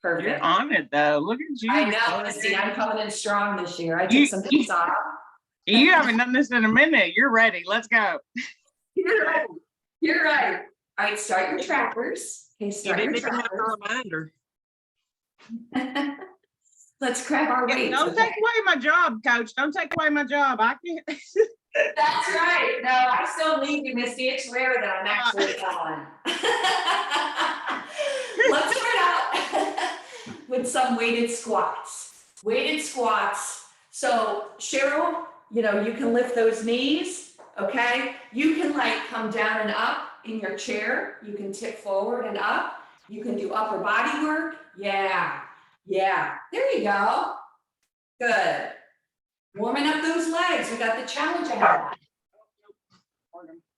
Perfect. You're on it though. Look at you. I know, Misty. I'm coming in strong this year. I You- took some days off. You haven't done this in a minute. You're ready. Let's go. You're right. You're right. All right, start your trackers. Okay, You start your didn't even have a trackers. reminder. Let's grab our weights. Don't okay? take away my job, coach. Don't take away my job. I can't. That's right. No, I still leave you, Misty. It's rare that I'm actually on. Let's start out with some weighted squats. Weighted squats. So Cheryl, you know, you can lift those knees, okay? You can like come down and up in your chair. You can tip forward and up. You can do upper body work. Yeah. Yeah. There you go. Good. Warming up those legs. We got the challenge ahead.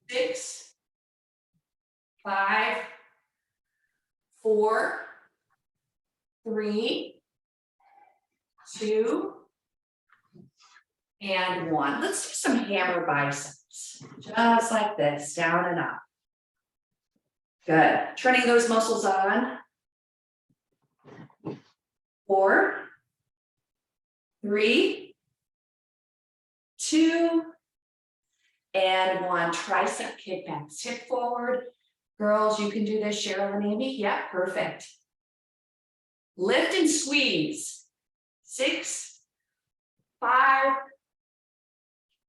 6, 5, 4, 3, 2, and 1. Let's do some hammer biceps. Just like this, down and up. Good. Turning those muscles on. 4, 3, 2, and 1. Tricep kickbacks. Hip forward. Girls, you can do this. Cheryl and Amy. Yeah, perfect. Lift and squeeze. 6, 5,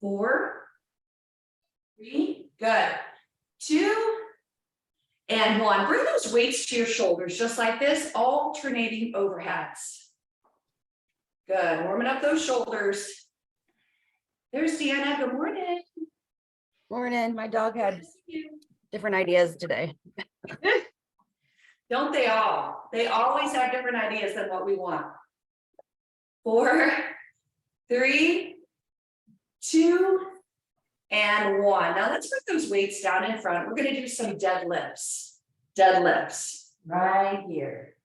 4, 3, good. 2, and 1. Bring those weights to your shoulders, just like this, alternating overheads. Good, warming up those shoulders. There's Deanna, good morning. Morning. My dog had different ideas today. Don't they all? They always have different ideas than what we want. 4, 3, 2, and 1. Now let's put those weights down in front. We're gonna do some deadlifts. Deadlifts, right here.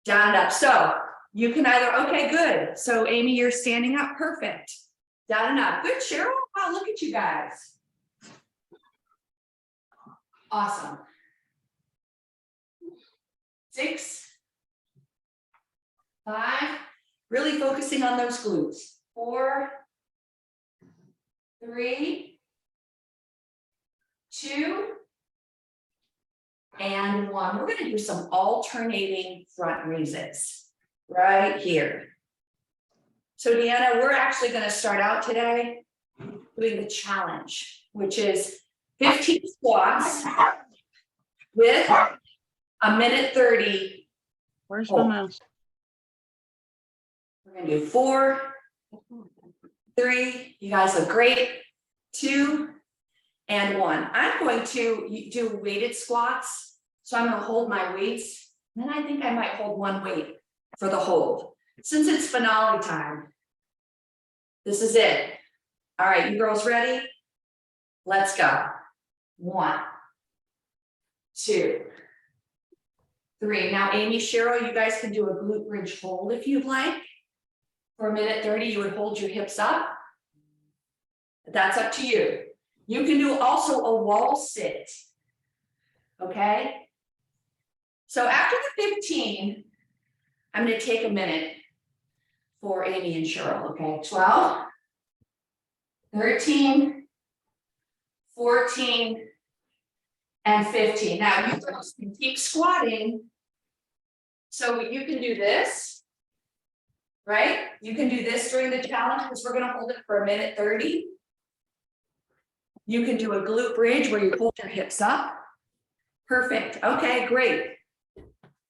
Down and up. So you can either, okay, good. So Amy, you're standing up, perfect. Down and up. Good, Cheryl. Wow, look at you guys. Awesome. 6, 5, really focusing on those glutes. 4, 3, 2, and 1. We're going to do some alternating front raises right here. So Deanna, we're actually going to start out today doing the challenge, which is 15 squats with a minute 30. Where's Oh. the mouse? We're going to do 4, 3. You guys look great. 2, and 1. I'm going to do weighted squats. So I'm going to hold my weights. Then I think I might hold one weight for the hold. Since it's finale time, this is it. All right, you girls ready? Let's go. 1, 2, 3. Now, Amy, Cheryl, you guys can do a glute bridge hold if you'd like. For a minute 30, you would hold your hips up. That's up to you. You can do also a wall sit. Okay? So after the 15, I'm going to take a minute for Amy and Cheryl. Okay? 12, 13, 14, and 15. Now you girls can keep squatting. So you can do this, right? You can do this during the challenge because we're going to hold it for a minute 30. You can do a glute bridge where you hold your hips up. Perfect. Okay, great.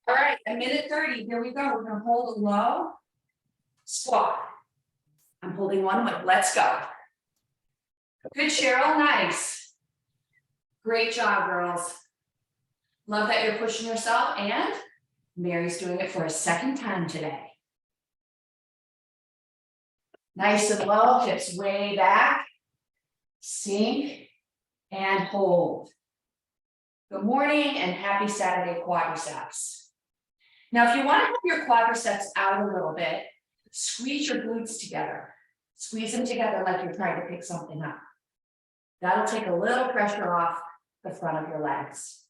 All right, a minute 30. Here we go. We're going to hold a low squat. I'm holding one weight. Let's go. Good, Cheryl. Nice. Great job, girls. Love that you're pushing yourself, and Mary's doing it for a second time today. Nice and low, hips way back. Sink and hold. Good morning and happy Saturday quadriceps. Now, if you want to help your quadriceps out a little bit, squeeze your glutes together. Squeeze them together like you're trying to pick something up. That'll take a little pressure off the front of your legs.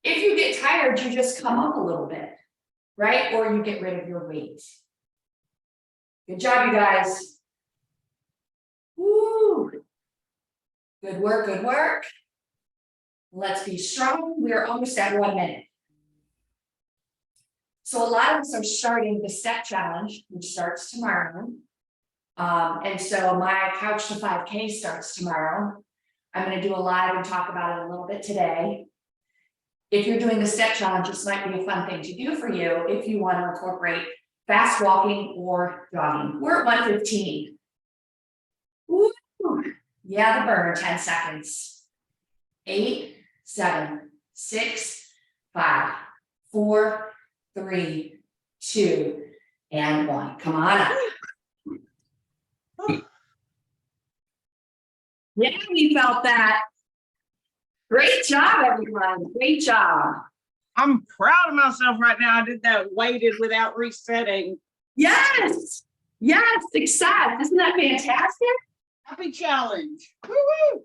If you get tired, you just come up a little bit. right? Or you get rid of your weight. Good job, you guys. Woo. Good work, good work. Let's be strong. We are almost at 1 minute. So a lot of us are starting the step challenge, which starts tomorrow. And so my Couch to 5K starts tomorrow. I'm going to do a live and talk about it a little bit today. If you're doing the step challenge, this might be a fun thing to do for you if you want to incorporate fast walking or jogging. We're at 1:15. Woo. Yeah, the burner, 10 seconds. 8, 7, 6, 5, 4, 3, 2, and 1. Come on up. Yeah, we felt that. Great job, everyone. Great job. I'm proud of myself right now. I did that weighted without resetting. Yes. Yes, success. Isn't that fantastic? Happy challenge. Woo-hoo.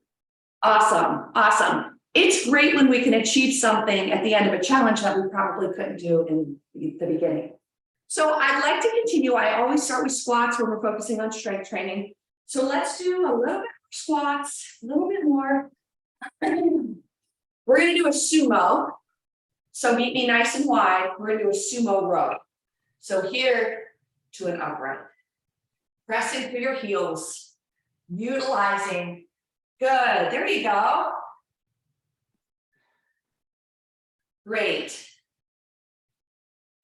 Awesome. Awesome. It's great when we can achieve something at the end of a challenge that we probably couldn't do in the beginning. So I'd like to continue. I always start with squats when we're focusing on strength training. So let's do a little bit more squats, a little bit more. We're going to do a sumo. So meet me nice and wide. We're going to do a sumo row. So here to an upright. Pressing through your heels. Utilizing. Good. There you go. Great.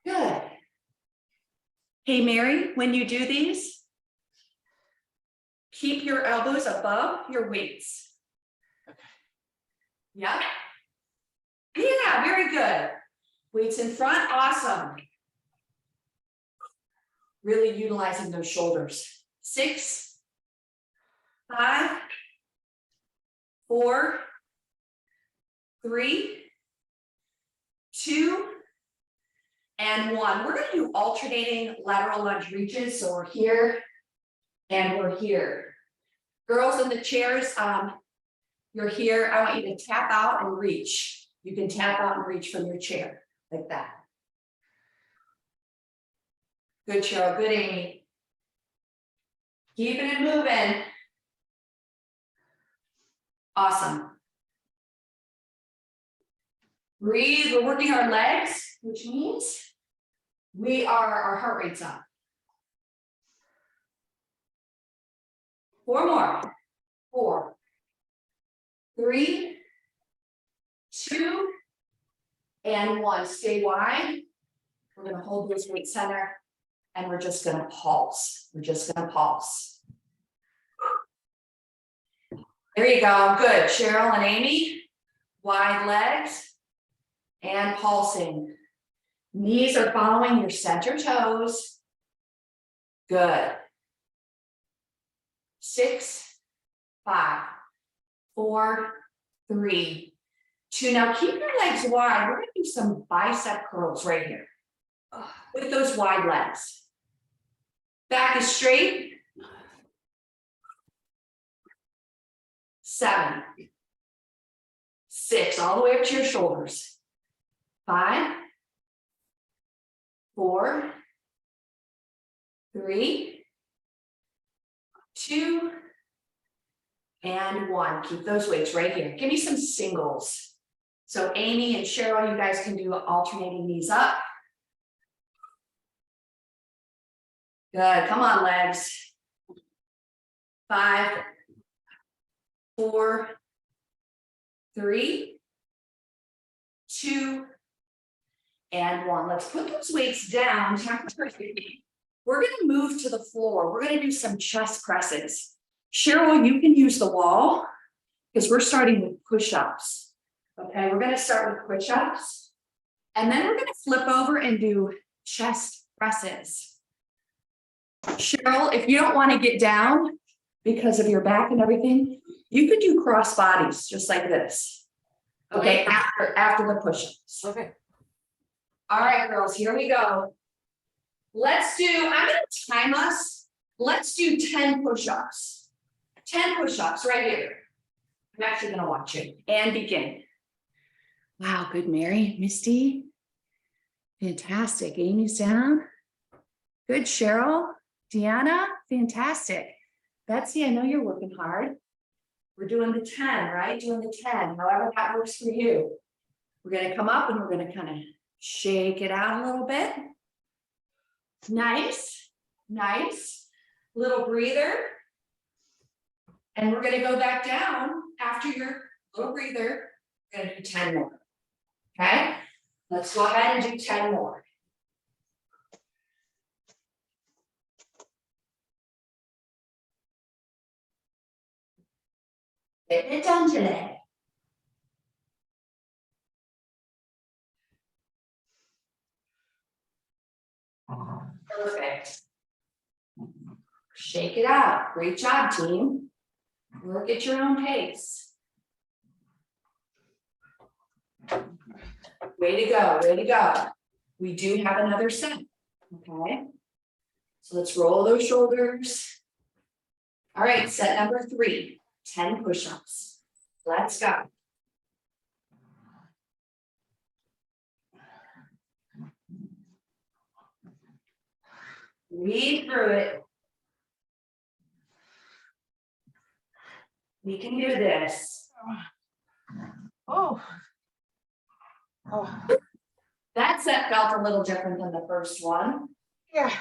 Good. Hey, Mary, when you do these, keep your elbows above your weights. Yeah. Yeah, very good. Weights in front, awesome. Really utilizing those shoulders. 6, 5, 4, 3, 2, and 1. We're going to do alternating lateral lunge reaches. So we're here and we're here. Girls in the chairs, you're here. I want you to tap out and reach. You can tap out and reach from your chair like that. Good, Cheryl. Good, Amy. Keeping it moving. Awesome. Breathe. We're working our legs, which means our heart rate's up. 4 more. 4, 3, 2, and 1. Stay wide. We're going to hold this weight center and we're just going to pulse. We're just going to pulse. There you go. Good. Cheryl and Amy, wide legs and pulsing. Knees are following your center toes. Good. 6, 5, 4, 3, 2. Now keep your legs wide. We're going to do some bicep curls right here with those wide legs. Back is straight. 7, 6, all the way up to your shoulders. 5, 4, 3, 2, and 1. Keep those weights right here. Give me some singles. So Amy and Cheryl, you guys can do alternating knees up. Good. Come on, legs. 5, 4, 3, 2, and 1. Let's put those weights down. We're going to move to the floor. We're going to do some chest presses. Cheryl, you can use the wall because we're starting with push-ups. Okay, we're going to start with push-ups. And then we're going to flip over and do chest presses. Cheryl, if you don't want to get down because of your back and everything, you could do cross bodies just like this. Okay, after the push-ups. Okay. All right, girls, here we go. I'm going to time us. Let's do 10 push-ups. 10 push-ups right here. I'm actually going to watch it and begin. Wow, good, Mary. Misty. Fantastic. Amy's down. Good, Cheryl. Deanna, fantastic. Betsy, I know you're working hard. We're doing the 10, right? Doing the 10, however that works for you. We're gonna come up and we're gonna kind of shake it out a little bit. Nice, nice. Little breather. And we're gonna go back down after your little breather. We're gonna do 10 more. Okay, let's go ahead and do 10 more. Getting it done today. Perfect. Shake it out. Great job, team. Work at your own pace. Way to go, way to go. We do have another set, okay? So let's roll those shoulders. All right, set number 3, 10 push-ups. Let's go. Read through it. We can do this. Oh. That set felt a little different than the first one. Yeah.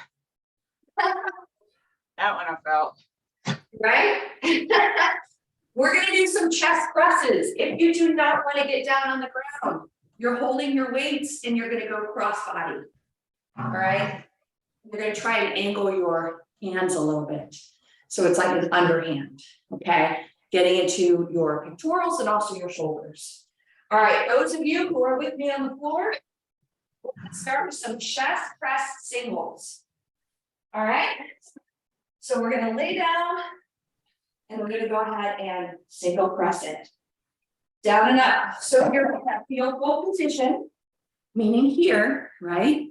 That one I felt. Right? We're gonna do some chest presses. If you do not want to get down on the ground, you're holding your weights and you're gonna go cross body. All right? You're gonna try and angle your hands a little bit. So it's like an underhand, okay? Getting into your pectorals and also your shoulders. All right, those of you who are with me on the floor, let's start with some chest press singles. All right? So we're gonna lay down and we're gonna go ahead and single press it. Down and up. So you're in that field goal position, meaning here, right?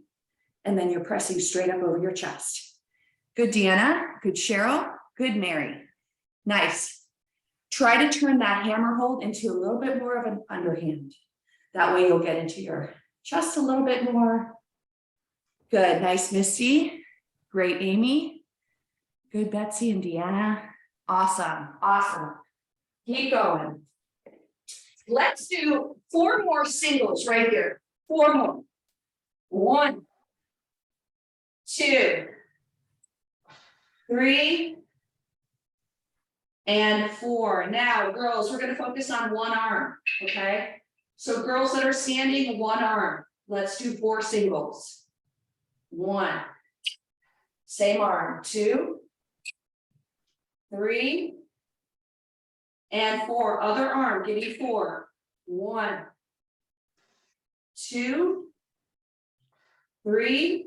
And then you're pressing straight up over your chest. Good, Deanna. Good, Cheryl. Good, Mary. Nice. Try to turn that hammer hold into a little bit more of an underhand. That way you'll get into your chest a little bit more. Good, nice, Misty. Great, Amy. Good, Betsy and Deanna. Awesome, awesome. Keep going. Let's do 4 more singles right here. 4 more. 1, 2, 3, and 4. Now, girls, we're going to focus on one arm, okay? So girls that are standing, one arm. Let's do 4 singles. 1. Same arm. 2, 3, and 4. Other arm, give me 4. 1, 2, 3,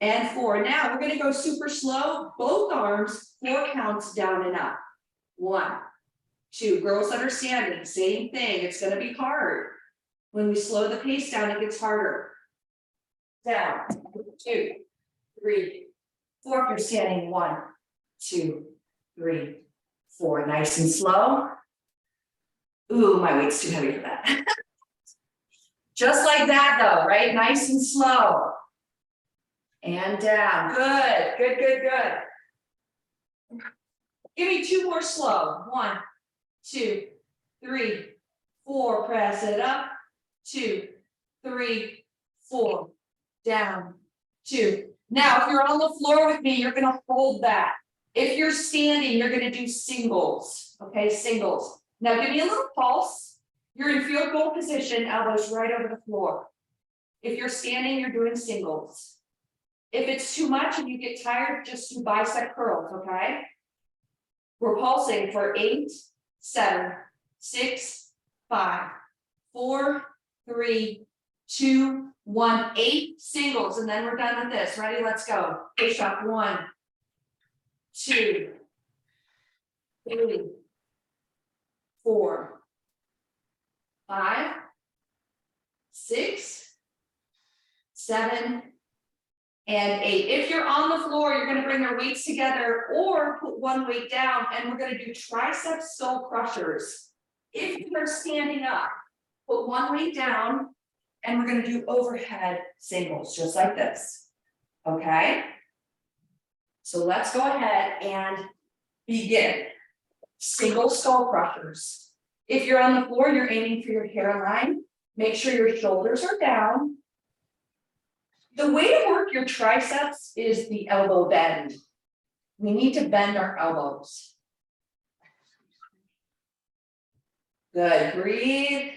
and 4. Now we're going to go super slow. Both arms, 4 counts down and up. 1, 2. Girls that are standing, same thing. It's going to be hard. When we slow the pace down, it gets harder. Down. 2, 3, 4. If you're standing, 1, 2, 3, 4. Nice and slow. Ooh, my weight's too heavy for that. Just like that though, right? Nice and slow. And down. Good, good, good, good. Give me 2 more slow. 1, 2, 3, 4. Press it up. 2, 3, 4. Down. 2. Now, if you're on the floor with me, you're going to hold that. If you're standing, you're going to do singles. Okay, singles. Now, give me a little pulse. You're in field goal position, elbows right over the floor. If you're standing, you're doing singles. If it's too much and you get tired, just do bicep curls, okay? We're pulsing for 8, 7, 6, 5, 4, 3, 2, 1, 8 singles, and then we're done with this. Ready? Let's go. Push up. 1, 2, 3, 4, 5, 6, 7, and 8. If you're on the floor, you're going to bring your weights together or put one weight down, and we're going to do tricep skull crushers. If you are standing up, put one weight down and we're gonna do overhead singles, just like this, okay? So let's go ahead and begin. Single skull crushers. If you're on the floor, you're aiming for your hairline, make sure your shoulders are down. The way to work your triceps is the elbow bend. We need to bend our elbows. Good, breathe.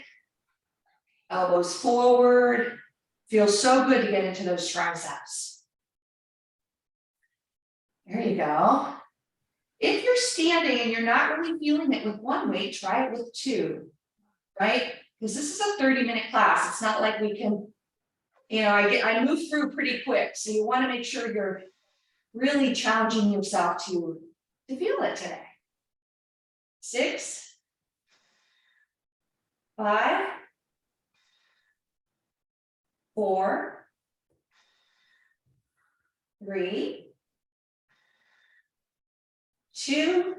Elbows forward. Feels so good to get into those triceps. There you go. If you're standing and you're not really feeling it with one weight, try it with two, right? Because this is a 30-minute class. It's not like we can, you know, I move through pretty quick. So you want to make sure you're really challenging yourself to feel it today. 6, 5, 4, 3, 2,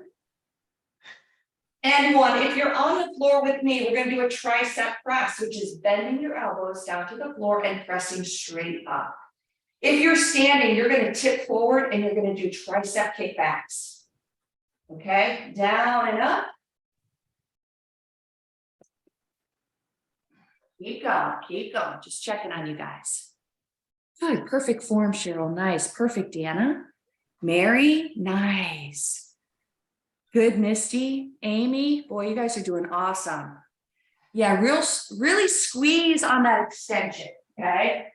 and 1. If you're on the floor with me, we're going to do a tricep press, which is bending your elbows down to the floor and pressing straight up. If you're standing, you're going to tip forward and you're going to do tricep kickbacks. Okay, down and up. Keep going, just checking on you guys. Good, perfect form, Cheryl, nice, perfect, Deanna. Mary, nice. Good, Misty, Amy, boy, you guys are doing awesome. Yeah, really squeeze on that extension, okay?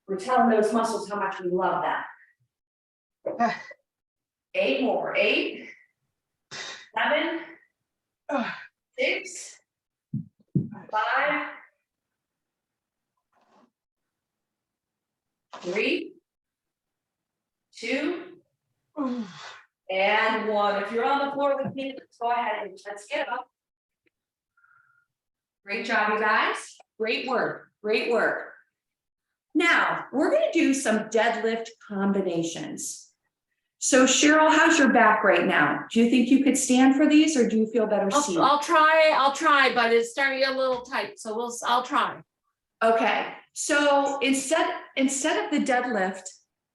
We're telling those muscles how much we love that. 8 more, 8, 7, 6, 5, 3, 2, and 1. If you're on the floor with me, let's go ahead and let's get up. Great job, you guys. Great work, great work. Now, we're going to do some deadlift combinations. So Cheryl, how's your back right now? Do you think you could stand for these or do you feel better seated? I'll try, but it's starting to get a little tight, so I'll try. Okay, so instead of the deadlift,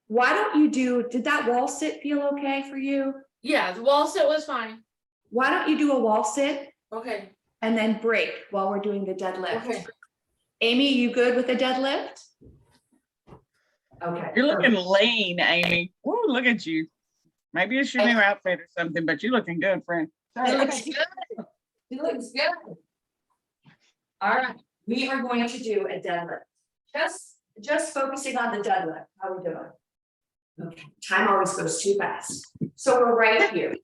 why don't you did that wall sit feel okay for you? Yeah, the wall sit was fine. Why don't you do a wall sit Okay, and then break while we're doing the deadlift? okay. Amy, you good with the deadlift? Okay. You're looking lean, Amy. Woo, look at you. Maybe it's your new outfit or something, but you're looking good, friend. It looks good. It looks good. All right, we are going to do a deadlift. Just focusing on the deadlift. How are we doing? Okay, time always goes too fast. So we're right here.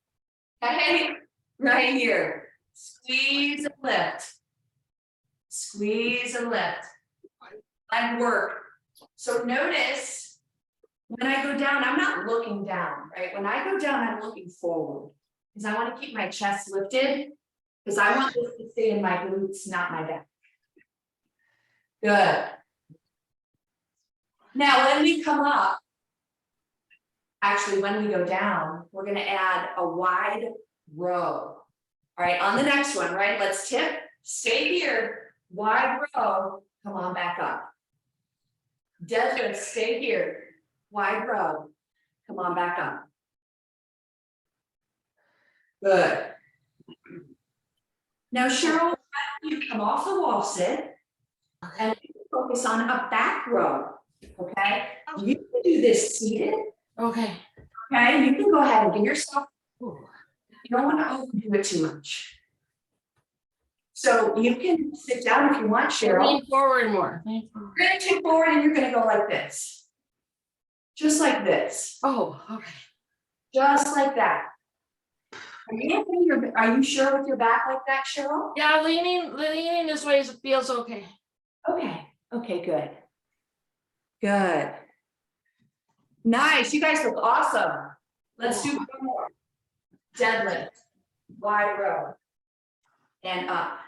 Okay, right here. Squeeze and lift. Squeeze and lift. And work. So notice when I go down, I'm not looking down, right? When I go down, I'm looking forward because I want to keep my chest lifted because I want this to stay in my glutes, not my back. Good. Now, when we come up, actually, when we go down, we're going to add a wide row. All right, on the next one, right? Let's tip, stay here, wide row, come on back up. Deadlift, stay here, wide row, come on back up. Good. Now, Cheryl, you come off the wall sit and focus on a back row, okay? You can do this seated. Okay. Okay, you can go ahead and give yourself, you don't want to overdo it too much. So you can sit down if you want, Cheryl. Lean forward more. You're gonna tip forward and you're gonna go like this. Just like this, Oh, okay. just like that. Are you sure with your back like that, Cheryl? Yeah, leaning this way feels okay. Okay, good. Good. Nice, you guys look awesome. Let's do one more. Deadlift, wide row, and up.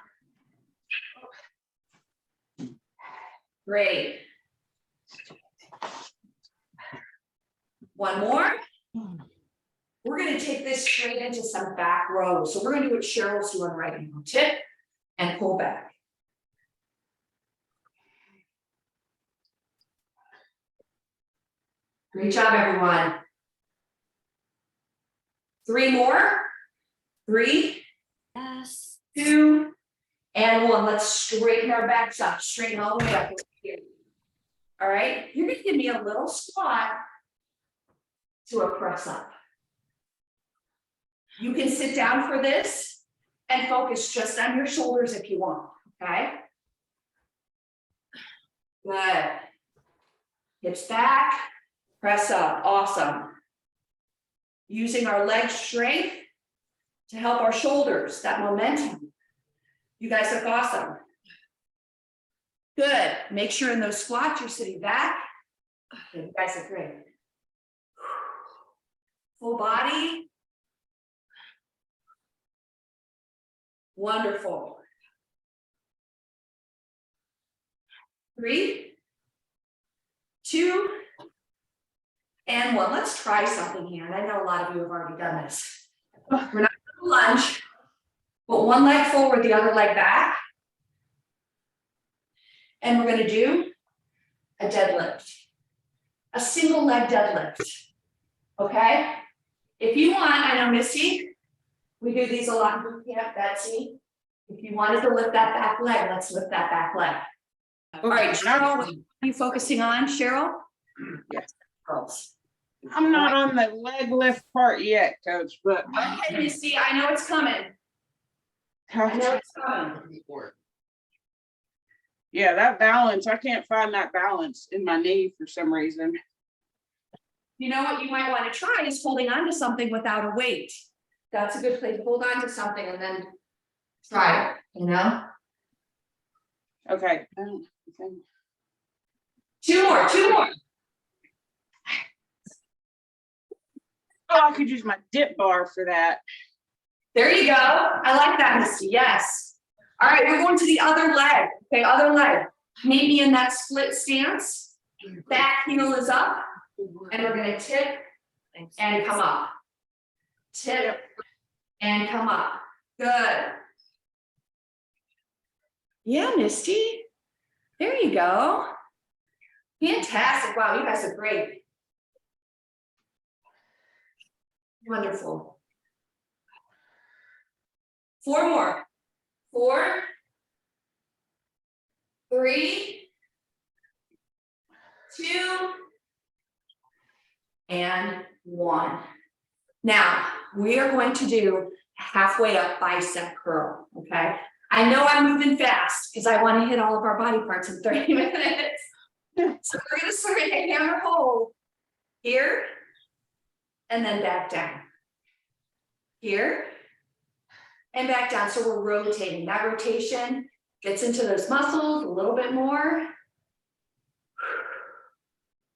Great. One more. We're gonna take this straight into some back row. So we're gonna do what Cheryl's doing right now. Tip and pull back. Great job, everyone. 3 more. 3, Yes. 2, and 1. Let's straighten our backs up, straighten all the way up. All right, you're gonna give me a little squat to a press up. You can sit down for this and focus just on your shoulders if you want, okay? Good. Hips back, press up, awesome. Using our leg strength to help our shoulders, that momentum. You guys look awesome. Good, make sure in those squats you're sitting back. You guys are great. Full body. Wonderful. 3, 2, and 1. Let's try something here. And I know a lot of you have already done this. We're not going to lunge. Put one leg forward, the other leg back. And we're going to do a deadlift. A single leg deadlift. Okay? If you want, I know Misty, we do these a lot in boot camp, Betsy. If you wanted to lift that back leg, let's lift that back leg. All right, Cheryl, what are you focusing on, Cheryl? Yes. Girls. I'm not on the leg lift part yet, coach, but. Okay, Misty, I know it's coming. I know it's coming. Yeah, that balance, I can't find that balance in my knee for some reason. You know what you might want to try is holding on to something without a weight. That's a good place. Hold on to something and then try it, you know? Okay. 2 more, 2 more. Oh, I could use my dip bar for that. There you go. I like that, Misty. Yes. All right, we're going to the other leg. Okay, other leg. Meet me in that split stance. Back heel is up. And we're going to tip and come up. Tip and come up. Good. Yeah, Misty. There you go. Fantastic. Wow, you guys are great. Wonderful. 4 more. 4, 3, 2, and 1. Now, we are going to do halfway up bicep curl, okay? I know I'm moving fast because I want to hit all of our body parts in 30 minutes. So we're going to sort of hammer hold here and then back down. Here and back down. So we're rotating. That rotation gets into those muscles a little bit more.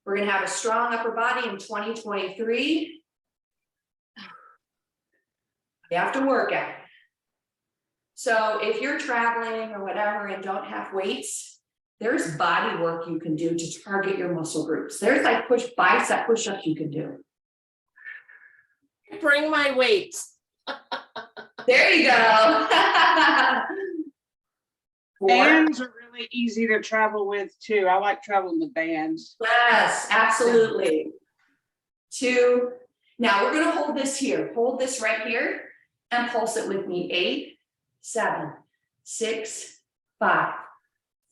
We're going to have a strong upper body in 2023. You have to work at it. So if you're traveling or whatever and don't have weights, there's body work you can do to target your muscle groups. There's like bicep push-ups you can do. Bring my weights. There you go. 4. Bands are really easy to travel with too. I like traveling with bands. Yes, absolutely. 2. Now we're going to hold this here. Hold this right here and pulse it with me. 8, 7, 6, 5,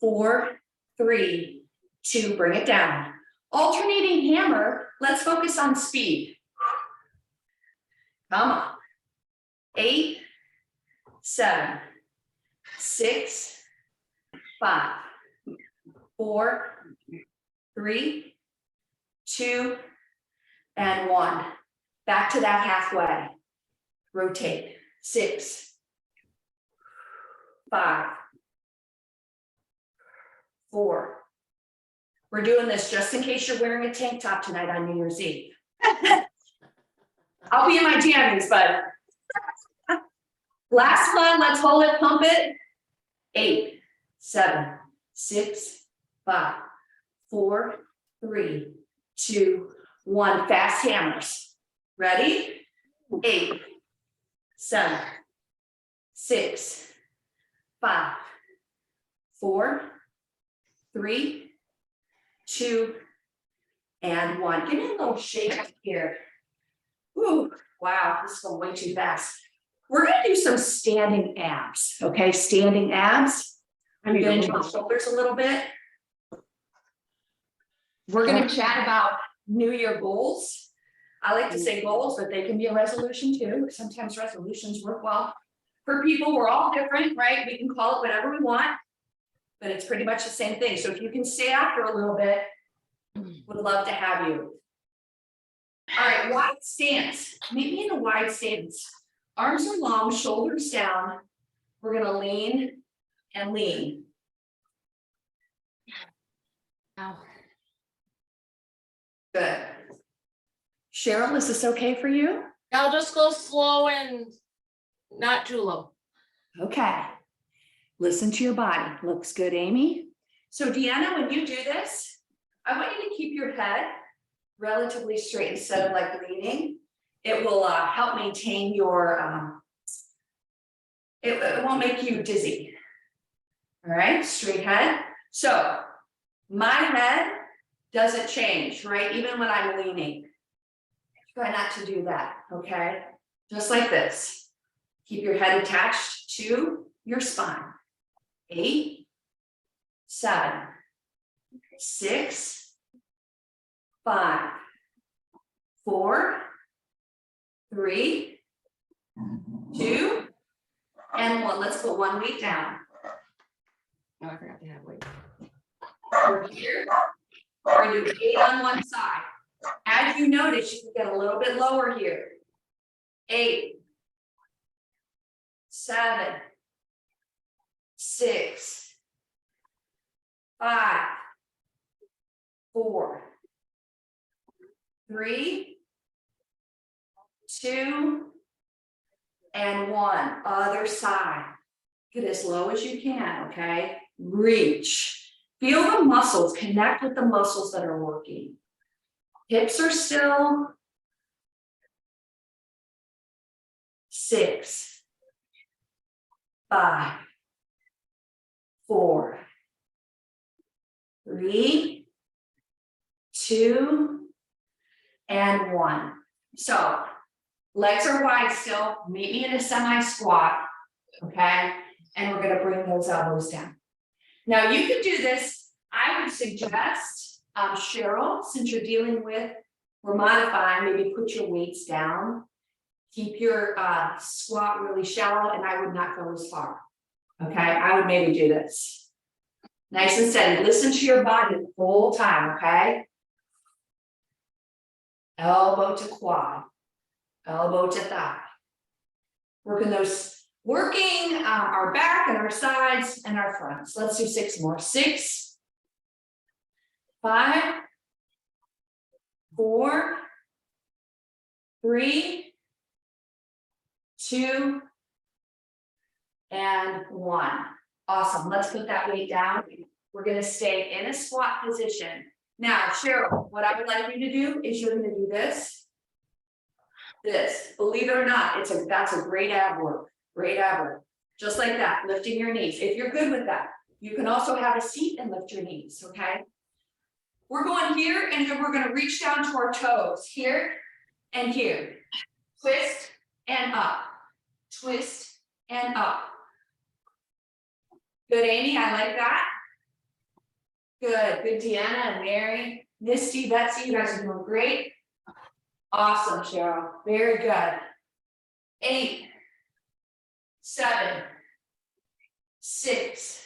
4, 3, 2. Bring it down. Alternating hammer. Let's focus on speed. Come on. 8, 7, 6, 5, 4, 3, 2, and 1. Back to that halfway. Rotate. 6, 5, 4. We're doing this just in case you're wearing a tank top tonight on New Year's Eve. I'll be in my jammies, but last one, let's hold it, pump it. 8, 7, 6, 5, 4, 3, 2, 1. Fast hammers. Ready? 8, 7, 6, 5, 4, 3, 2, and 1. Give me a little shake up here. Ooh, wow, this is going way too fast. We're gonna do some standing abs, okay? Standing abs. I'm gonna do my shoulders a little bit. We're gonna chat about New Year goals. I like to say goals, but they can be a resolution too. Sometimes resolutions work well. For people, we're all different, right? We can call it whatever we want, but it's pretty much the same thing. So if you can stay after a little bit, would love to have you. All right, wide stance. Meet me in a wide stance. Arms are long, shoulders down. We're gonna lean and lean. Ow. Good. Cheryl, is this okay for you? I'll just go slow and not too low. Okay. Listen to your body. Looks good, Amy. So Deanna, when you do this, I want you to keep your head relatively straight instead of like leaning. It will help maintain your, it won't make you dizzy. All right, straight head. So my head doesn't change, right? Even when I'm leaning. Try not to do that, okay? Just like this. Keep your head attached to your spine. 8, 7, 6, 5, 4, 3, 2, and 1. Let's put 1 weight down. Oh, I forgot to have weight. We're here. We're gonna do 8 on one side. As you notice, you can get a little bit lower here. 8, 7, 6, 5, 4, 3, 2, and 1. Other side. Get as low as you can, okay? Reach. Feel the muscles, connect with the muscles that are working. Hips are still. 6, 5, 4, 3, 2, and 1. So legs are wide still. Meet me in a semi squat, okay? And we're gonna bring those elbows down. Now you could do this. I would suggest, Cheryl, since you're dealing with, we're modifying, maybe put your weights down. Keep your squat really shallow, and I would not go as far. Okay, I would maybe do this. Nice and steady. Listen to your body the whole time, okay? Elbow to quad, elbow to thigh. Working our back and our sides and our fronts. Let's do 6 more. 6, 5, 4, 3, 2, and 1. Awesome. Let's put that weight down. We're going to stay in a squat position. Now, Cheryl, what I would like you to do is you're going to do this. This, believe it or not, that's a great ab work. Great ab work. Just like that, lifting your knees. If you're good with that, you can also have a seat and lift your knees, okay? We're going here, and then we're going to reach down to our toes, here and here. Twist and up. Twist and up. Good, Amy, I like that. Good, Deanna and Mary, Misty, Betsy, you guys are doing great. Awesome, Cheryl, very good. 8, 7, 6,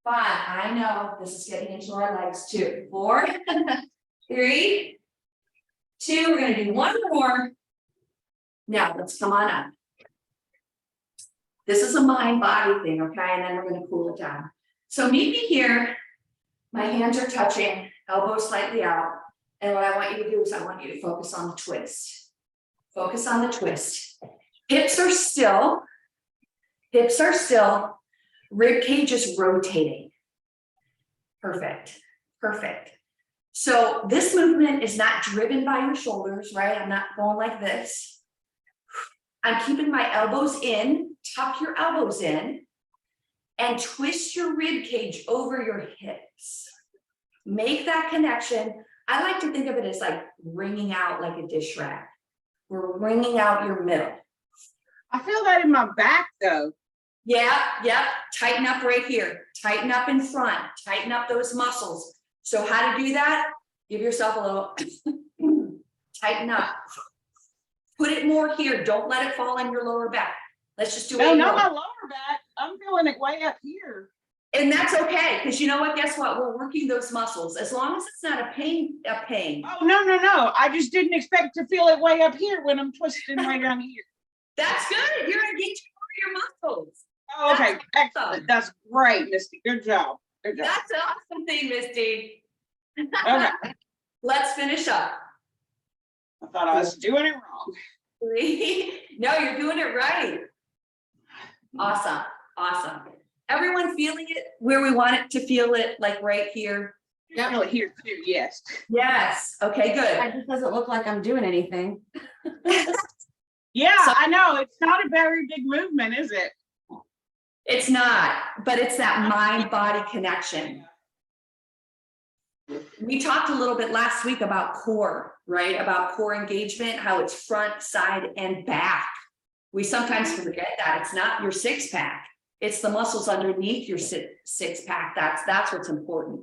5, I know, this is getting into our legs too. 4, 3, 2, we're gonna do 1 more. Now, let's come on up. This is a mind-body thing, okay, and then we're gonna cool it down. So meet me here. My hands are touching, elbows slightly out. And what I want you to do is I want you to focus on the twist. Focus on the twist. Hips are still. Hips are still. Rib cage is rotating. Perfect. Perfect. So this movement is not driven by your shoulders, right? I'm not going like this. I'm keeping my elbows in. Tuck your elbows in. And twist your rib cage over your hips. Make that connection. I like to think of it as like wringing out like a dish rag. We're wringing out your middle. I feel that in my back though. Yeah, tighten up right here, tighten up in front, tighten up those muscles. So how to do that? Give yourself a little, tighten up. Put it more here, don't let it fall on your lower back. Let's just do No, it. not my lower back. I'm feeling it way up here. And that's okay, because you know what, guess what? We're working those muscles, as long as it's not a pain. Oh, no. I just didn't expect to feel it way up here when I'm twisting way down here. That's good, you're engaging your muscles. Oh, okay, That's excellent. That's great, Misty. Good job. Good job. That's an awesome thing, Misty. Okay. Let's finish up. I thought I was doing it wrong. No, you're doing it right. Awesome. Everyone feeling it where we want it to feel it, like right here? I feel it here too, yes. Yes, okay, good. It just doesn't look like I'm doing anything. Yeah, So- I know. It's not a very big movement, is it? It's not, but it's that mind-body connection. We talked a little bit last week about core, right? About core engagement, how it's front, side, and back. We sometimes forget that it's not your six pack. It's the muscles underneath your six pack. That's what's important.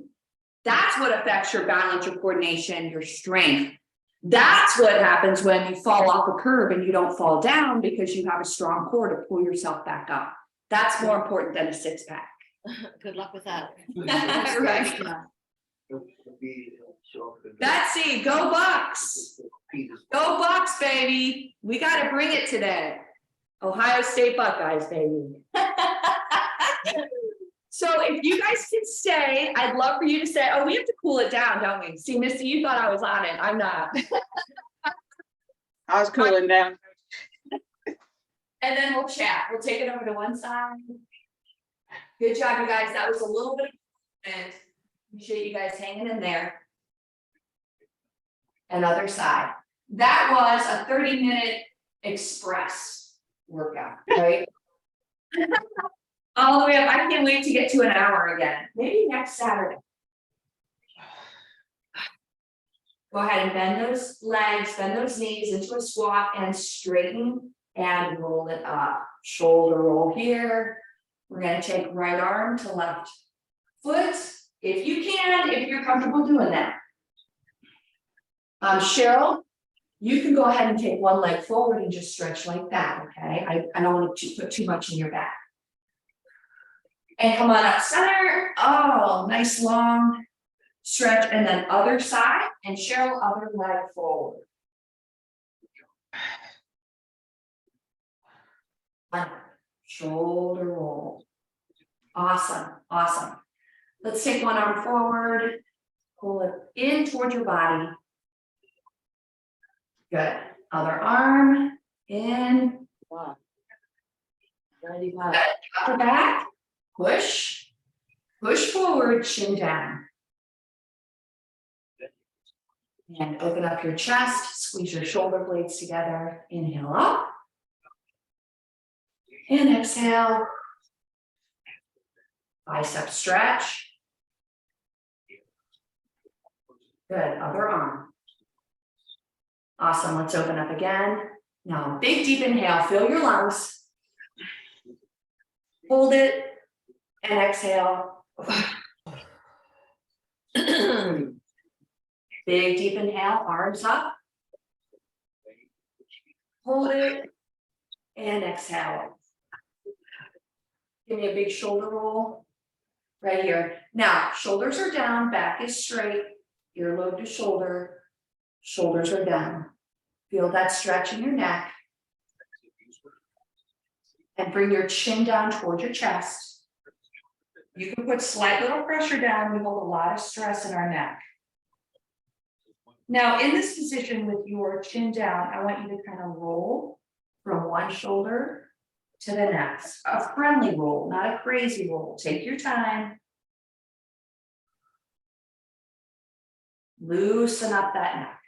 That's what affects your balance, your coordination, your strength. That's what happens when you fall off a curb and you don't fall down because you have a strong core to pull yourself back up. That's more important than a six pack. Good luck with that. Right. Betsy, go Bucks. Go Bucks, baby. We got to bring it today. Ohio State Buckeyes, baby. So if you guys can stay, I'd love for you to say, oh, we have to cool it down, don't we? See, Misty, you thought I was on it. I'm not. I was cooling down. And then we'll chat. We'll take it over to one side. Good job, you guys. That was a little bit of, and appreciate you guys hanging in there. And other side. That was a 30-minute express workout, right? All the way up. I can't wait to get to an hour again. Maybe next Saturday. Go ahead and bend those legs, bend those knees into a squat and straighten and roll it up. Shoulder roll here. We're going to take right arm to left foot. If you can, if you're comfortable doing that. Cheryl, you can go ahead and take one leg forward and just stretch like that, okay? I don't want to put too much in your back. And come on up center. Oh, nice long stretch. And then other side. And Cheryl, other leg forward. Shoulder roll. Awesome. Let's take one arm forward. Pull it in towards your body. Good. Other arm in. Wow. Good. Upper back. Push forward, chin down. And open up your chest, squeeze your shoulder blades together. Inhale up. And exhale. Bicep stretch. Good, other arm. Awesome, let's open up again. Now, big deep inhale, fill your lungs. Hold it. And exhale. Big deep inhale, arms up. Hold it. And exhale. Give me a big shoulder roll. Right here. Now, shoulders are down, back is straight, earlobe to shoulder, shoulders are down. Feel that stretch in your neck. And bring your chin down toward your chest. You can put slight little pressure down. We hold a lot of stress in our neck. Now, in this position with your chin down, I want you to kind of roll from one shoulder to the next. A friendly roll, not a crazy roll. Take your time. Loosen up that neck.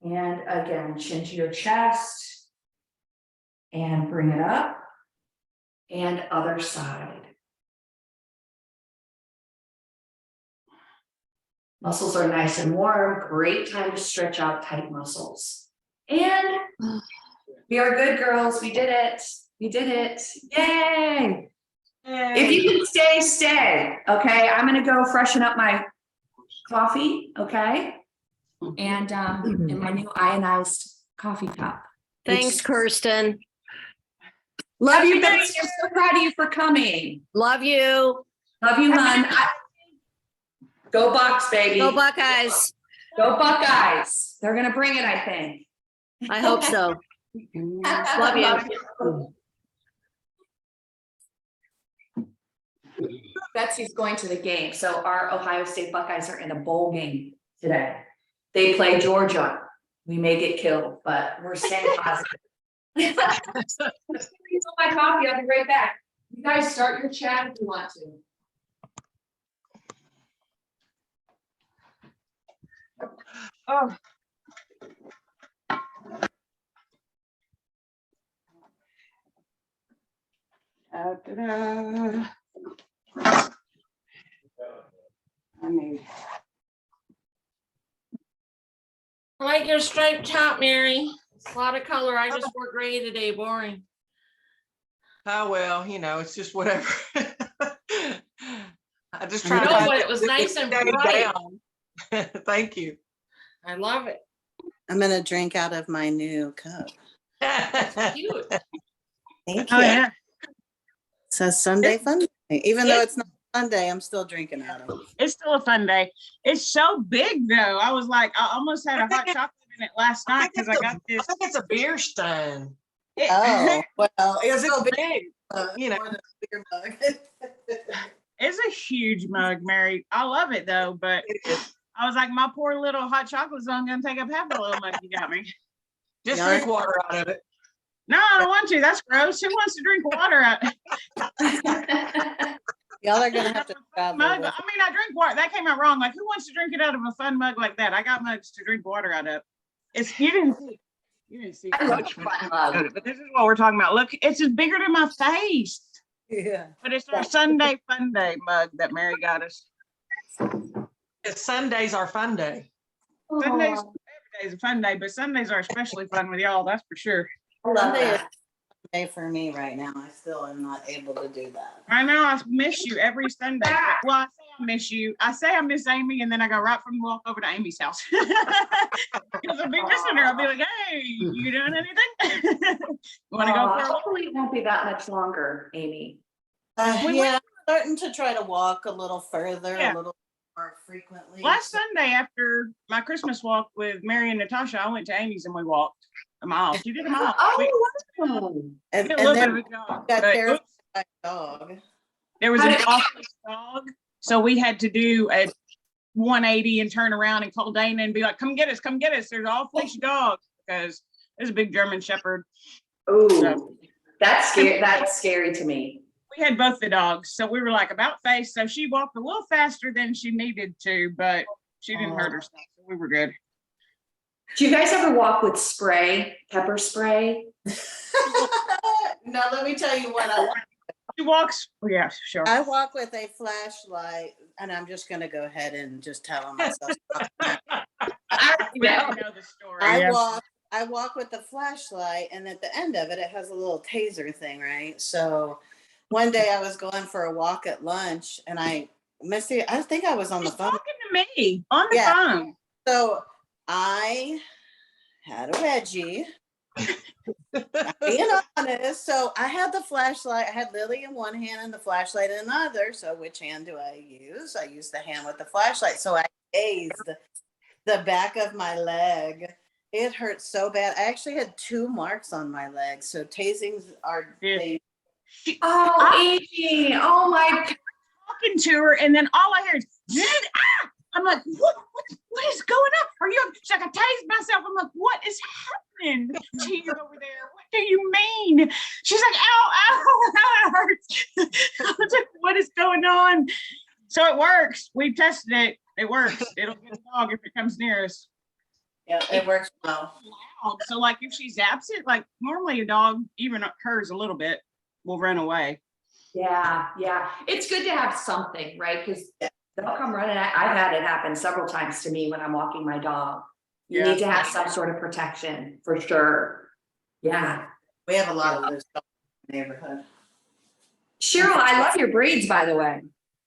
And again, chin to your chest. And bring it up. And other side. Muscles are nice and warm, great time to stretch out tight muscles. And we are good girls, we did it, yay! If you can stay, stay, okay? I'm gonna go freshen up my coffee, okay? And in my new ionized coffee cup. Thanks, Kirsten. Love you, Betsy, I'm so proud of you for coming. Love you. Love you, hon. Go Bucks, baby. Go Buckeyes. Go Buckeyes. They're gonna bring it, I think. I hope so. Love you. Betsy's going to the game, so our Ohio State Buckeyes are in a bowl game today. They play Georgia. We may get killed, but we're staying positive. Please my coffee, I'll be right back. You guys start your chat if you want to. Oh. Da-da-da. I need. I like your striped top, Mary. A lot of color. I just wore gray today, boring. Oh, well, it's just whatever. I just try No, to. but it was nice and bright. Thank you. I love it. I'm gonna drink out of my new cup. Cute. Thank Oh, you. yeah. It says Sunday fun day. Even though it's not Sunday, I'm still drinking out of it. It's still a fun day. It's so big though. I was like, I almost had a hot chocolate in it last night because I got this. I think it's a beer stein. Oh, well, Because it's so it's big. big. More than a beer mug. It's a huge mug, Mary. I love it though, but I was like, my poor little hot chocolate's only gonna take up half the little mug you got me. Just Yeah. drink water out of it. No, I don't want to. That's gross. Who wants to drink water out? Y'all are gonna have to travel. Mug. with I mean, I drink water. That came out wrong. Like, who wants to drink it out of a fun mug like that? I got mugs to drink water out of. It's you didn't see. You didn't see. I love a fun mug. But this is what we're talking about. Look, it's just bigger than my face. Yeah. But it's our Sunday fun day mug that Mary got us. Sundays are fun day. Sundays, every day is a fun day, but Sundays are especially fun with y'all. That's for sure. I love Sunday is that. day for me right now. I still am not able to do that. I know I miss you every Sunday. Well, I say I miss you. I say I miss Amy, and then I go right from walk over to Amy's house. Because I'll be missing her. I'll be like, hey, you doing anything? You want to go for a walk? Hopefully it won't be that much longer, Amy. Yeah, I'm starting to try to walk a little further, Yeah. a little more frequently. Last Sunday after my Christmas walk with Mary and Natasha, I went to Amy's and we walked a mile. She did a mile. We Oh, and, did a and little bit then of we a jog. got but terrified by the dog. there was an off-leash dog, so we had to do a 180 and turn around and call Dana and be like, "Come get us! Come get us! There's an off-leash dog," because there's a big German Shepherd. ooh, that's scary. That's scary to me. We had both the dogs, so we were like about face. So she walked a little faster than she needed to, but she didn't hurt herself. So we were good. Do you guys ever walk with spray, pepper spray? Now let me tell you what I want. She walks. Oh, yeah, sure. I walk with a flashlight, and I'm just gonna go ahead and just tell them myself. We already know the story. I yeah. walk with the flashlight, and at the end of it, it has a little taser thing, right? So one day I was going for a walk at lunch, and Missy, I think I was on the She's phone. talking to me on the Yeah. phone. So I had a wedgie. Being honest, so I had the flashlight. I had Lily in one hand and the flashlight in the other. So which hand do I use? I use the hand with the flashlight. So I tased the back of my leg. It hurt so bad. I actually had 2 marks on my leg. So tasings are Yeah. Oh, Amy, oh my. Talking to her, and then all I hear is, "Zzzz, ah!" I'm like, what is going on? Are you? She's like, I tased myself. I'm like, what is happening to you over there? What do you mean? She's like, ow, ow, that hurts. I was like, what is going on? So it works. We tested it. It works. It'll get a dog if it comes near us. Yeah, it works well. Loud. So like if she zaps it, like normally a dog, even hers a little bit, will run away. Yeah, yeah. It's good to have something, right? Because They'll come running. I've had it happen several times to me when I'm walking my dog. You Yeah. need to have some sort of protection for sure. Yeah. We have a lot of those in the neighborhood. Cheryl, I love your braids, by the way.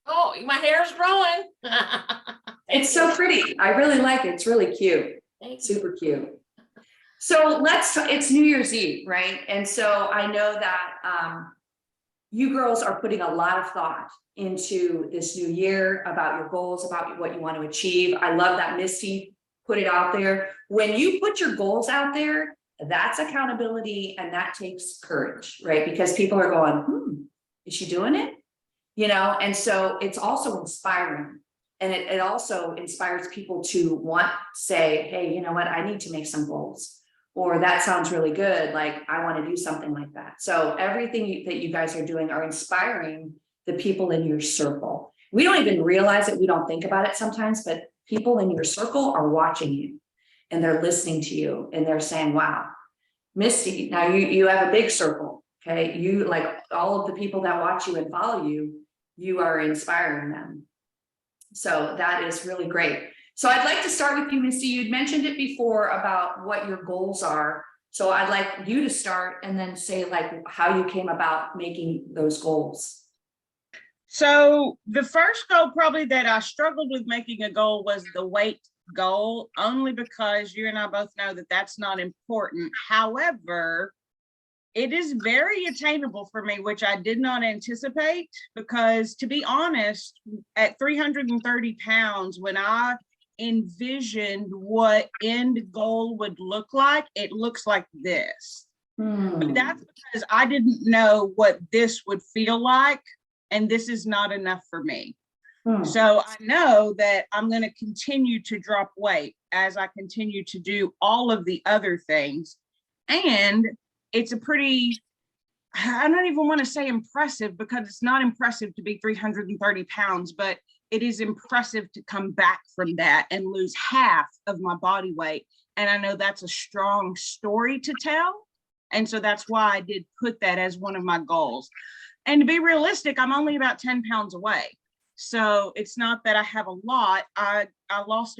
Oh, my hair's growing. It's so pretty. I really like it. It's really cute. Thank you. Super cute. So it's New Year's Eve, right? And so I know that you girls are putting a lot of thought into this new year about your goals, about what you want to achieve. I love that Misty put it out there. When you put your goals out there, that's accountability and that takes courage, right? Because people are going, is she doing it? You know, and so it's also inspiring. And it also inspires people to want to say, hey, you know what, I need to make some goals. Or that sounds really good, like I want to do something like that. So everything that you guys are doing are inspiring the people in your circle. We don't even realize it, we don't think about it sometimes, but people in your circle are watching you and they're listening to you and they're saying, wow, Misty, now you have a big circle, okay? You, like all of the people that watch you and follow you, you are inspiring them. So that is really great. So I'd like to start with you, Misty. You'd mentioned it before about what your goals are. So I'd like you to start and then say like how you came about making those goals. So the first goal probably that I struggled with making a goal was the weight goal, only because you and I both know that that's not important. However, it is very attainable for me, which I did not anticipate, because to be honest, at 330 pounds, when I envisioned what end goal would look like, it looks like this. But that's because I didn't know what this would feel like, and this is not enough for me. So I know that I'm going to continue to drop weight as I continue to do all of the other things. And it's a pretty, I don't even want to say impressive, because it's not impressive to be 330 pounds, but it is impressive to come back from that and lose half of my body weight. And I know that's a strong story to tell. And so that's why I did put that as one of my goals. And to be realistic, I'm only about 10 pounds away. So it's not that I have a lot. I lost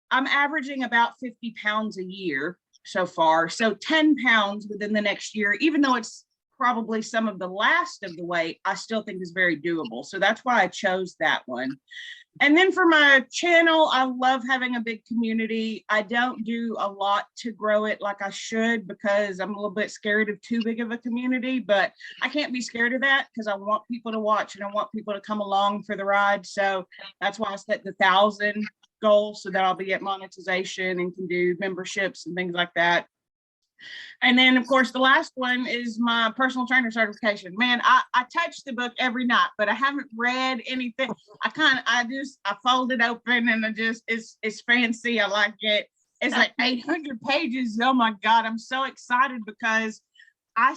I'm averaging about 50 pounds a year so far. So 10 pounds within the next year, even though it's probably some of the last of the weight, I still think is very doable. So that's why I chose that one. And then for my channel, I love having a big community. I don't do a lot to grow it like I should, because I'm a little bit scared of too big of a community, but I can't be scared of that because I want people to watch and I want people to come along for the ride. So that's why I set the 1,000 goal, so that I'll be at monetization and can do memberships and things like that. And then of course, the last one is my personal trainer certification. Man, I touch the book every night, but I haven't read anything. I fold it open and it's fancy. I like it. It's like 800 pages. Oh my God, I'm so excited because I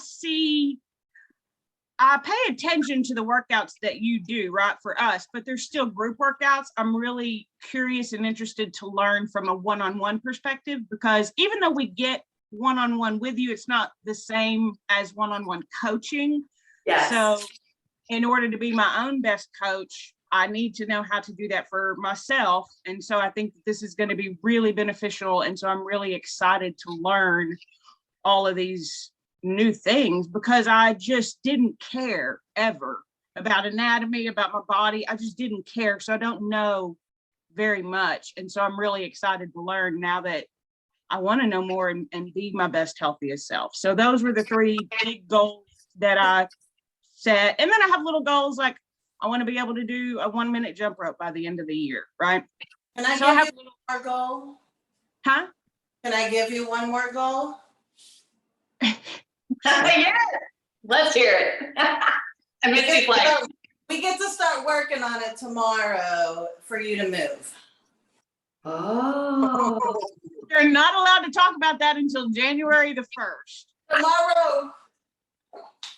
pay attention to the workouts that you do, right, for us, but there's still group workouts. I'm really curious and interested to learn from a one-on-one perspective, because even though we get one-on-one with you, it's not the same as one-on-one coaching. Yes. So in order to be my own best coach, I need to know how to do that for myself. And so I think this is going to be really beneficial. And so I'm really excited to learn all of these new things, because I just didn't care ever about anatomy, about my body. I just didn't care. So I don't know very much. And so I'm really excited to learn now that I want to know more and be my best, healthiest self. So those were the 3 big goals that I set. And then I have little goals like I want to be able to do a 1-minute jump rope by the end of the year, right? Can I So I give have you one more goal? Huh? Can I give you one more goal? Yeah, let's hear it. I mean, it's like, We get to start working on it tomorrow for you to move. oh, You're not allowed to talk about that until January the 1st. Tomorrow.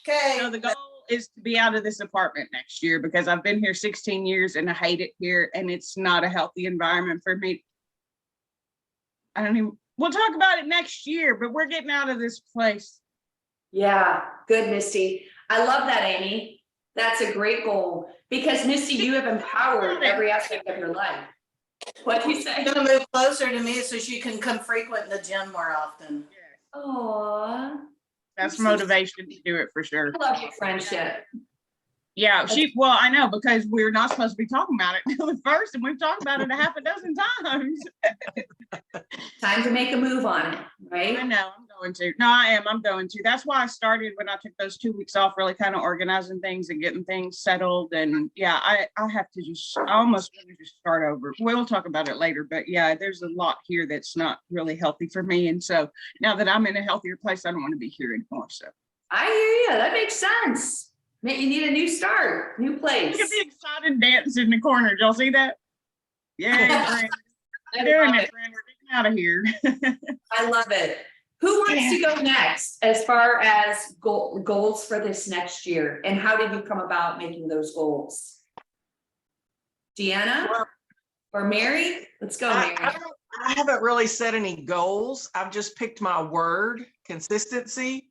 Okay. So the goal is to be out of this apartment next year, because I've been here 16 years and I hate it here, and it's not a healthy environment for me. We'll talk about it next year, but we're getting out of this place. yeah, good, Misty. I love that, Amy. That's a great goal, because Missy, you have empowered every aspect of your life. What do you say? Gonna move closer to me so she can come frequent the gym more often. Aw, That's motivation to do it for sure. I love your friendship. Yeah, well, I know, because we're not supposed to be talking about it until the first, and we've talked about it a half a dozen times. Time to make a move on it, I right? know, I'm going to. That's why I started when I took those 2 weeks off, really kind of organizing things and getting things settled. And yeah, I have to I almost want to just start over. We'll talk about it later, but yeah, there's a lot here that's not really healthy for me. And so now that I'm in a healthier place, I don't want to be here anymore. So I hear you. That makes sense. You need a new start, new place. look at the excited dance in the corner. Did y'all see that? Yay, friend. I We're doing love it, it. friend. We're getting out of here. I love it. Who wants to go next as far as goals for this next year? And how did you come about making those goals? Deanna Well, or Mary? Let's go, Mary. I haven't really set any goals. I've just picked my word, consistency.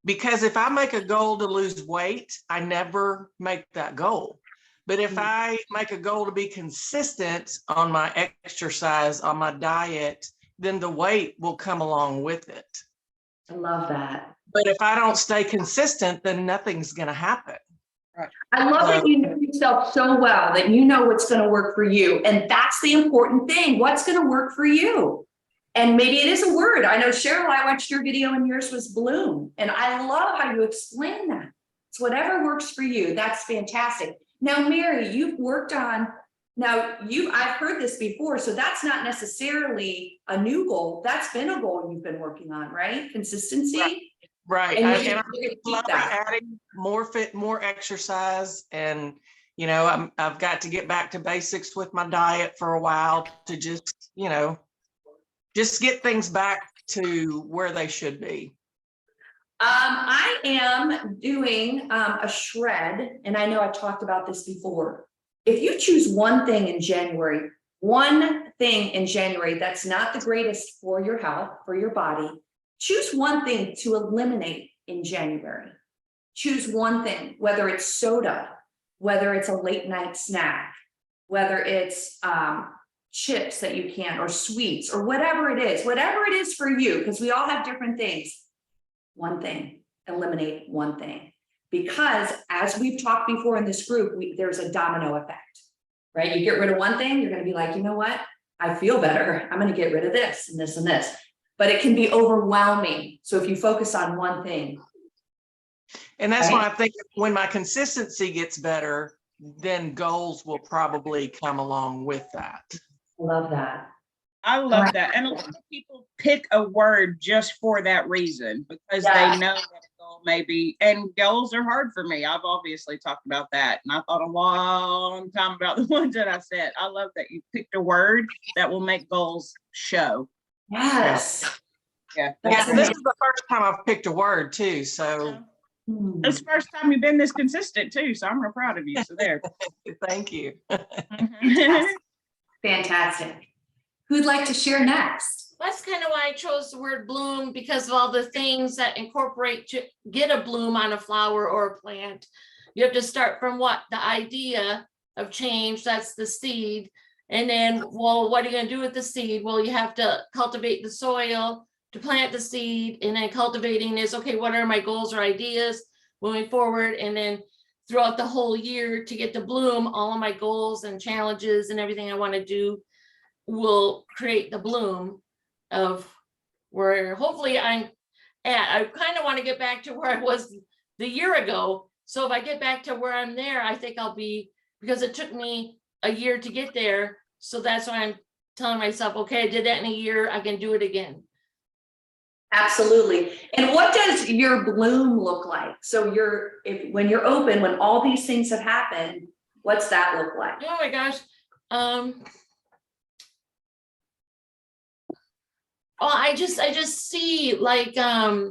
Because if I make a goal to lose weight, I never make that goal. But if I make a goal to be consistent on my exercise, on my diet, then the weight will come along with it. I love that. But if I don't stay consistent, then nothing's going to happen. I love that you know yourself so well that you know what's going to work for you. And that's the important thing. What's going to work for you? And maybe it is a word. I know, Cheryl, I watched your video and yours was bloom. And I love how you explain that. It's whatever works for you. That's fantastic. Now, Mary, you've worked on, I've heard this before, so that's not necessarily a new goal. That's been a goal you've been working on, right? Consistency. Right. And I'm you're gonna keep slowly that. adding more exercise. And, I've got to get back to basics with my diet for a while to just get things back to where they should be. I am doing a shred, and I know I've talked about this before. If you choose one thing in January that's not the greatest for your health, for your body, choose one thing to eliminate in January. Choose one thing, whether it's soda, whether it's a late night snack, whether it's chips that you can, or sweets, or whatever it is for you, because we all have different things. One thing, eliminate one thing. Because as we've talked before in this group, there's a domino effect, right? You get rid of one thing, you're going to be like, you know what? I feel better. I'm going to get rid of this and this and this. But it can be overwhelming. So if you focus on one thing. And that's Right. why I think when my consistency gets better, then goals will probably come along with that. Love that. I love that. And a lot of people pick a word just for that reason, because Yeah. they know that a goal may be, and goals are hard for me. I've obviously talked about that. And I thought a long time about the ones that I said. I love that you picked a word that will make goals show. Yes. Yeah. Yeah, this is the first time I've picked a word too. So Hmm. It's the first time you've been this consistent too. So I'm real proud of you. So there. thank you. Fantastic. Who'd like to share next? That's kind of why I chose the word bloom, because of all the things that incorporate to get a bloom on a flower or a plant. You have to start from the idea of change, that's the seed. And then, well, what are you going to do with the seed? Well, you have to cultivate the soil to plant the seed. And then cultivating is, okay, what are my goals or ideas moving forward? And then throughout the whole year to get to bloom, all of my goals and challenges and everything I want to do will create the bloom of where hopefully I'm at. I kind of want to get back to where I was the year ago. So if I get back to where I'm there, I think I'll be, because it took me a year to get there. So that's why I'm telling myself, okay, I did that in a year, I can do it again. Absolutely. And what does your bloom look like? So when you're open, when all these things have happened, what's that look like? Oh my gosh. Oh, I just see like, I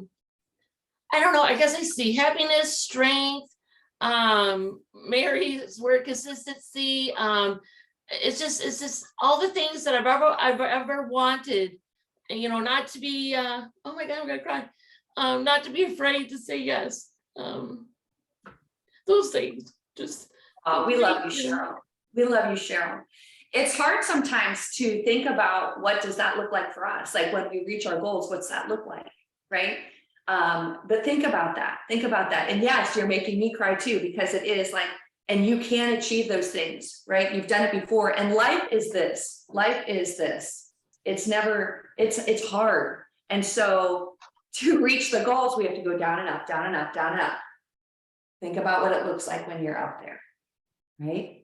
don't know, I guess I see happiness, strength, Mary's word, consistency. It's just all the things that I've ever wanted, not to be, oh my God, I'm gonna cry. Not to be afraid to say yes. those things, just. Oh, we love you, Cheryl. We love you, Cheryl. It's hard sometimes to think about what does that look like for us? Like when we reach our goals, what's that look like, right? But think about that. Think about that. And yes, you're making me cry too, because it is like, and you can achieve those things, right? You've done it before. And life is this. Life is this. It's never, it's hard. And so to reach the goals, we have to go down and up, down and up, down and up. Think about what it looks like when you're up there, right?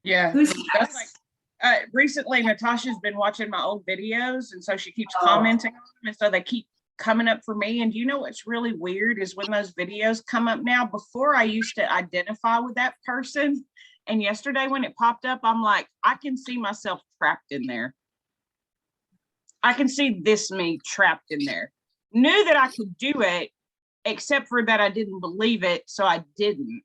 Yeah. Who's That's next? like, recently Natasha's been watching my old videos, and so she keeps Oh. commenting on them, and so they keep coming up for me. And you know what's really weird is when those videos come up now, before I used to identify with that person, and yesterday when it popped up, I'm like, I can see myself trapped in there. I can see this me trapped in there. Knew that I could do it, except for that I didn't believe it, so I didn't.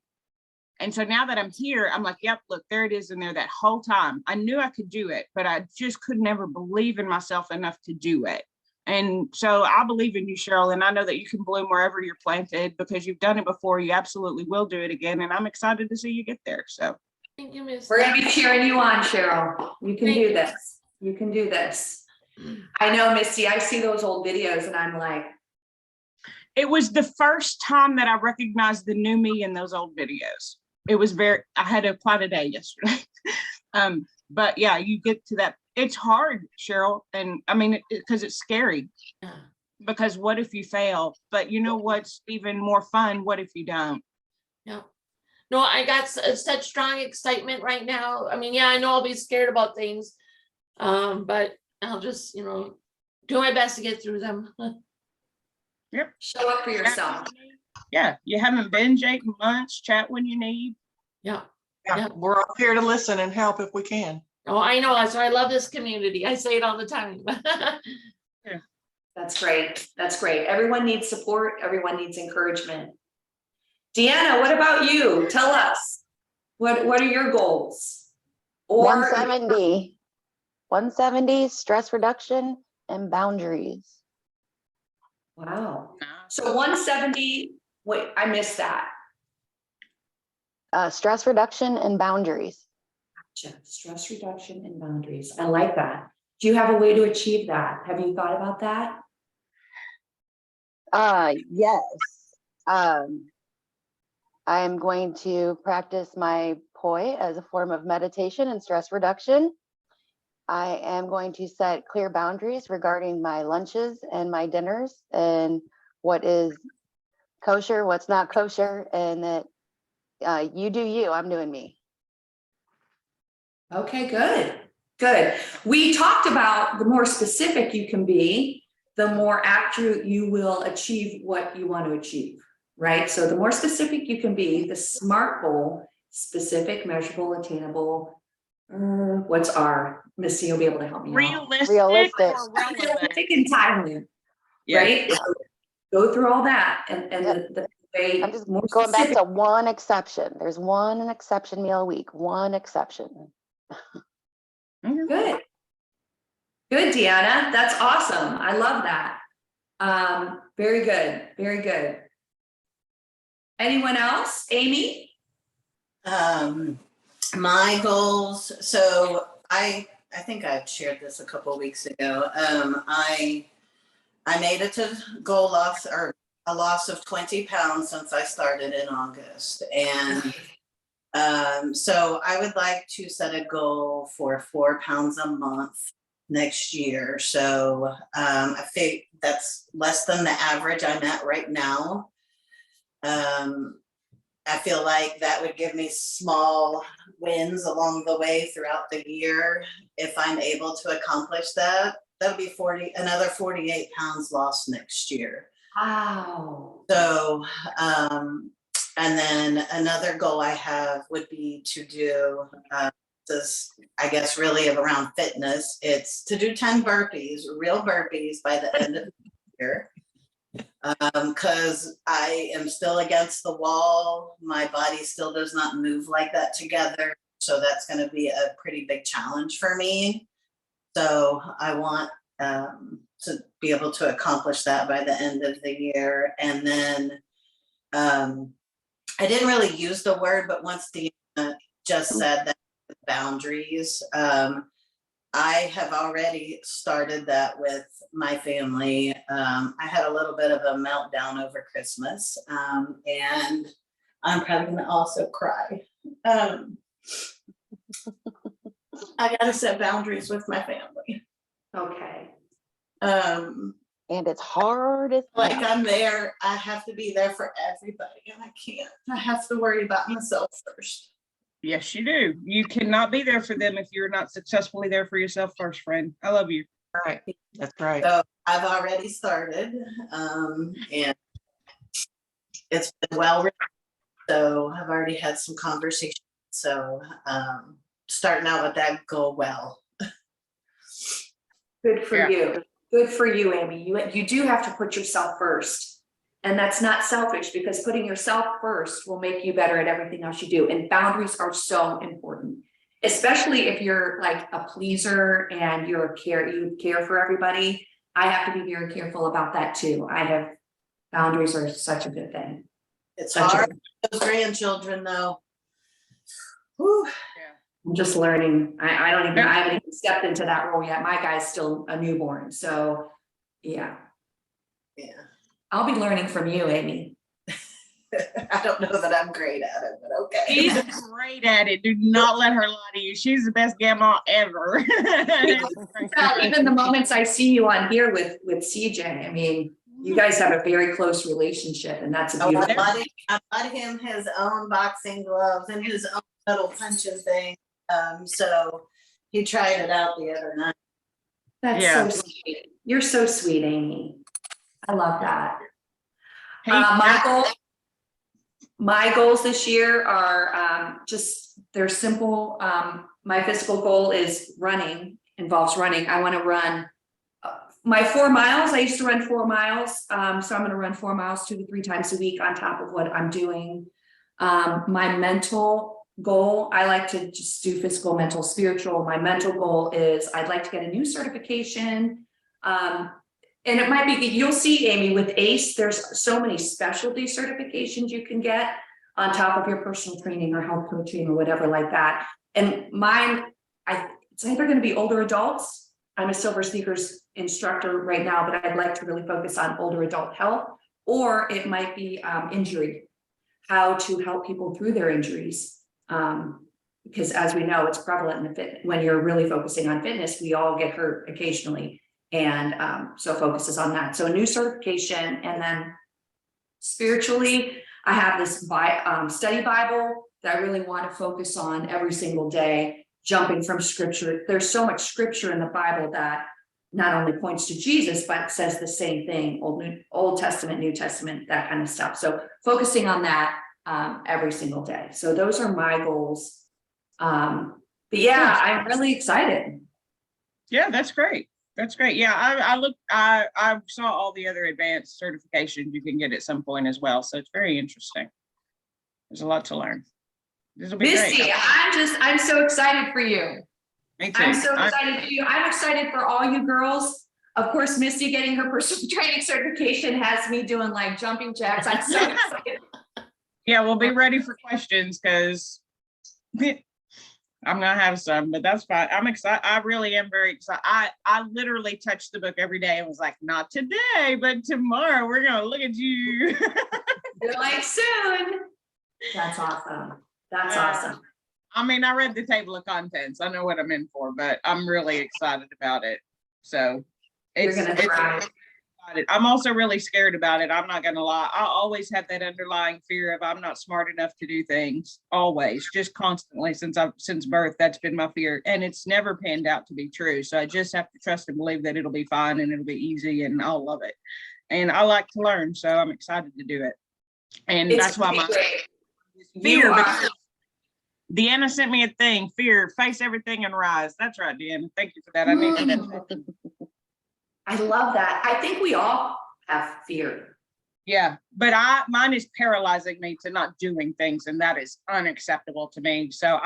And so now that I'm here, I'm like, yep, look, there it is in there that whole time. I knew I could do it, but I just could never believe in myself enough to do it. And so I believe in you, Cheryl, and I know that you can bloom wherever you're planted because you've done it before. You absolutely will do it again. And I'm excited to see you get there. So Thank you, Miss. We're gonna be cheering you on, Cheryl. You can Thank do you. this. You can do this. I know, Misty, I see those old videos and I'm like, it was the first time that I recognized the new me in those old videos. It was I had quite a day yesterday. But yeah, you get to that. It's hard, Cheryl. And I mean, because it's scary. Yeah. Because what if you fail? But you know what's even more fun? What if you don't? Yeah. No, I got such strong excitement right now. I mean, yeah, I know I'll be scared about things. But I'll just, do my best to get through them. show up for yourself. Yeah, you haven't binge ate lunch, chat when you need. Yeah. Yeah, Yeah. we're up here to listen and help if we can. Oh, I know. That's why I love this community. I say it all the time. That's great. That's great. Everyone needs support. Everyone needs encouragement. Deanna, what about you? Tell us. What are your goals? Or 170 stress reduction and boundaries. wow. So 170, wait, I missed that. Stress reduction and boundaries. Gotcha. Stress reduction and boundaries. I like that. Do you have a way to achieve that? Have you thought about that? Yes. I'm going to practice my poi as a form of meditation and stress reduction. I am going to set clear boundaries regarding my lunches and my dinners and what is kosher, what's not kosher, and that you do you, I'm doing me. Okay, good. Good. We talked about the more specific you can be, the more accurate you will achieve what you want to achieve, right? So the more specific you can be, the SMART goal, specific, measurable, attainable. What's R? Missy, you'll be able to help me out. Realistic, Realistic. or relevant. Realistic and timely, Yeah. right? Go through all that and the way. I'm just more going back specific. to one exception. There's one exception meal a week, one exception. Good. Good, Deanna. That's awesome. I love that. Very good. Very good. Anyone else? Amy? My goals, so I think I've shared this a couple of weeks ago. I made it to goal loss or a loss of 20 pounds since I started in August. And so I would like to set a goal for 4 pounds a month next year. So I think that's less than the average I'm at right now. I feel like that would give me small wins along the way throughout the year. If I'm able to accomplish that, that'll be another 48 pounds lost next year. Wow. So, and then another goal I have would be to do, this, I guess, really around fitness. It's to do 10 burpees, real burpees by the end of the year. Because I am still against the wall. My body still does not move like that together. So that's going to be a pretty big challenge for me. So I want to be able to accomplish that by the end of the year. And then I didn't really use the word, but once Deanna just said that boundaries, I have already started that with my family. I had a little bit of a meltdown over Christmas, and I'm probably gonna also cry. I gotta set boundaries with my family. Okay. And it's hard as Like hell. I'm there, I have to be there for everybody, and I can't. I have to worry about myself first. Yes, you do. You cannot be there for them if you're not successfully there for yourself first, friend. I love you. Right, that's right. So I've already started, and it's been well written. So I've already had some conversations. So starting out with that go well. Good for Yeah. you. Good for you, Amy. You do have to put yourself first. And that's not selfish, because putting yourself first will make you better at everything else you do. And boundaries are so important, especially if you're like a pleaser and you care for everybody. I have to be very careful about that too. Boundaries are such a good thing. It's Such a- hard for those grandchildren though. Whew. I'm just learning. I haven't even stepped into that role yet. My guy's still a newborn, so yeah. Yeah. I'll be learning from you, Amy. I don't know that I'm great at it, but okay. She's great at it. Do not let her lie to you. She's the best grandma ever. Well, even the moments I see you on here with CJ, I mean, you guys have a very close relationship, and that's a Oh, beautiful. I bought him his own boxing gloves and his own little punching thing. So he tried it out the other night. That's Yeah. so sweet. You're so sweet, Amy. I love that. Hey, My goals this year are they're simple. My physical goal involves running. I want to run my 4 miles. I used to run 4 miles. So I'm going to run 4 miles 2 to 3 times a week on top of what I'm doing. My mental goal, I like to just do physical, mental, spiritual. My mental goal is I'd like to get a new certification. And it might be, you'll see, Amy, with ACE, there's so many specialty certifications you can get on top of your personal training or health coaching or whatever like that. And mine, it's either going to be older adults. I'm a Silver Sneakers instructor right now, but I'd like to really focus on older adult health, or it might be injury, how to help people through their injuries. Because as we know, it's prevalent in the when you're really focusing on fitness, we all get hurt occasionally. And so focuses on that. So a new certification, and then spiritually, I have this study Bible that I really want to focus on every single day, jumping from scripture. There's so much scripture in the Bible that not only points to Jesus, but says the same thing, Old Testament, New Testament, that kind of stuff. So focusing on that every single day. So those are my goals. But yeah, I'm really excited. yeah, that's great. That's great. Yeah, I saw all the other advanced certifications you can get at some point as well. So it's very interesting. There's a lot to learn. This will be Misty, great. I'm so excited for you. Me too. I'm so excited for you. I'm excited for all you girls. Of course, Misty getting her personal training certification has me doing like jumping jacks. I'm so excited. Yeah, we'll be ready for questions because I'm gonna have some, but that's fine. I'm excited. I really am very excited. I literally touched the book every day and was like, not today, but tomorrow we're gonna look at you. You're like soon. That's awesome. That's awesome. I mean, I read the table of contents. I know what I'm in for, but I'm really excited about it. So You're gonna try. I'm also really scared about it. I'm not gonna lie. I always have that underlying fear of I'm not smart enough to do things. Always, just constantly since birth. That's been my fear, and it's never panned out to be true. So I just have to trust and believe that it'll be fine and it'll be easy and I'll love it. And I like to learn, so I'm excited to do it. And that's why my fear. Because Deanna sent me a thing. Fear, face everything and rise. That's right, Deanna. Thank you for that. I need that. I love that. I think we all have fear. Yeah, but mine is paralyzing me to not doing things, and that is unacceptable to me. So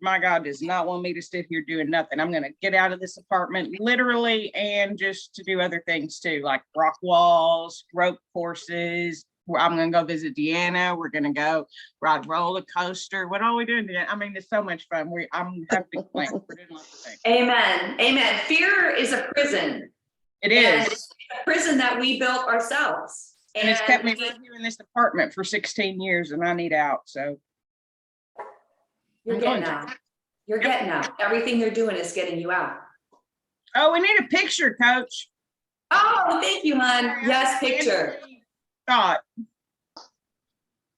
my God does not want me to sit here doing nothing. I'm gonna get out of this apartment literally, and just to do other things too, like rock walls, rope courses, I'm gonna go visit Deanna. We're gonna go ride roller coaster. What are we doing? Deanna? I mean, it's so much fun. I'm having plans. We're doing lots of things. Amen, amen. Fear is a prison. It And is. it's a prison that we built ourselves. And it's kept me And right here in this apartment for 16 years and I need out, so. You're I'm going getting to. out. You're getting out. Everything you're doing is getting you out. Oh, we need a picture, Coach. Oh, thank you, hon. Yes, picture. Thought.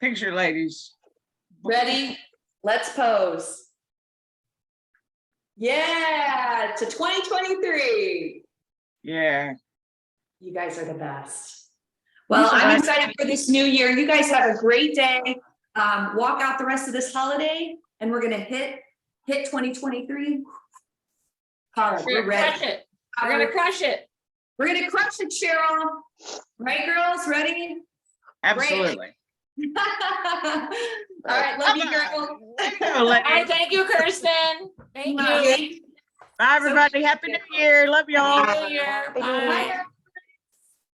Picture, ladies. Ready? Let's pose. Yeah, to 2023. Yeah. You guys are the best. Well, These are I'm nice. excited for this new year. You guys have a great day. Walk out the rest of this holiday and we're gonna hit 2023. Hard, We're we're gonna ready. crush it. We're gonna crush it. We're gonna crush it, Cheryl. Right, girls? Ready? Absolutely. All right, love you, girl. Go, ladies. All right, thank you, Kirsten. Thank you. Bye. Bye, everybody. Happy New Year. Love y'all. Happy New Year. Happy New Year. Bye. Bye.